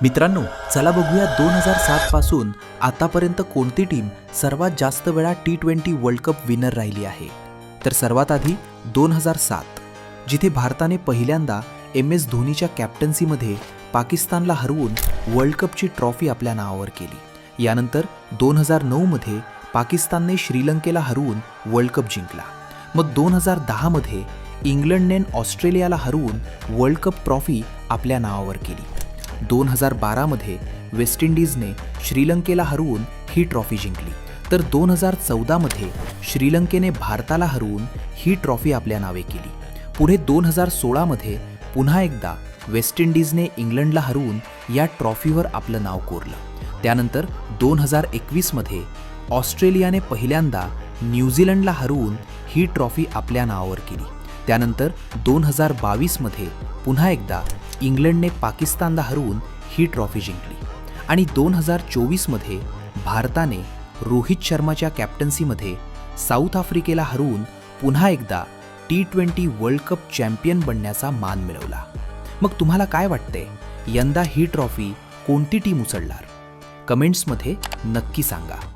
मित्रांनो, चला बघूया 2007 पासून आतापर्यंत कोणती टीम सर्वात जास्त वेळा T20 वर्ल्ड कप विनर राहिली आहे. तर सर्वात आधी 2007, जिथे भारताने पहिल्यांदा MS धोनीच्या कॅप्टन्सीमध्ये पाकिस्तानला हरवून वर्ल्ड कपची ट्रॉफी आपल्या नावावर केली. यानंतर 2009 मध्ये पाकिस्तानने श्रीलंकेला हरवून वर्ल्ड कप जिंकला. मग 2010 मध्ये इंग्लंडने ऑस्ट्रेलियाला हरवून वर्ल्ड कप ट्रॉफी आपल्या नावावर केली. 2012 मध्ये वेस्ट इंडिजने श्रीलंकेला हरवून ही ट्रॉफी जिंकली. तर 2014 मध्ये श्रीलंकेने भारताला हरवून ही ट्रॉफी आपल्या नावे केली. पुढे 2016 मध्ये पुन्हा एकदा वेस्ट इंडिजने इंग्लंडला हरवून या ट्रॉफीवर आपलं नाव कोरलं. त्यानंतर 2021 मध्ये ऑस्ट्रेलियाने पहिल्यांदा न्यूझीलंडला हरवून ही ट्रॉफी आपल्या नावावर केली. त्यानंतर 2022 मध्ये पुन्हा एकदा इंग्लंडने पाकिस्तानला हरवून ही ट्रॉफी जिंकली. आणि 2024 मध्ये भारताने रोहित शर्माच्या कॅप्टन्सीमध्ये साऊथ आफ्रिकेला हरवून पुन्हा एकदा T20 वर्ल्ड कप चॅम्पियन बनण्याचा मान मिळवला. मग तुम्हाला काय वाटतंय, यंदा ही ट्रॉफी कोणती टीम उचलणार? कमेंट्समध्ये नक्की सांगा.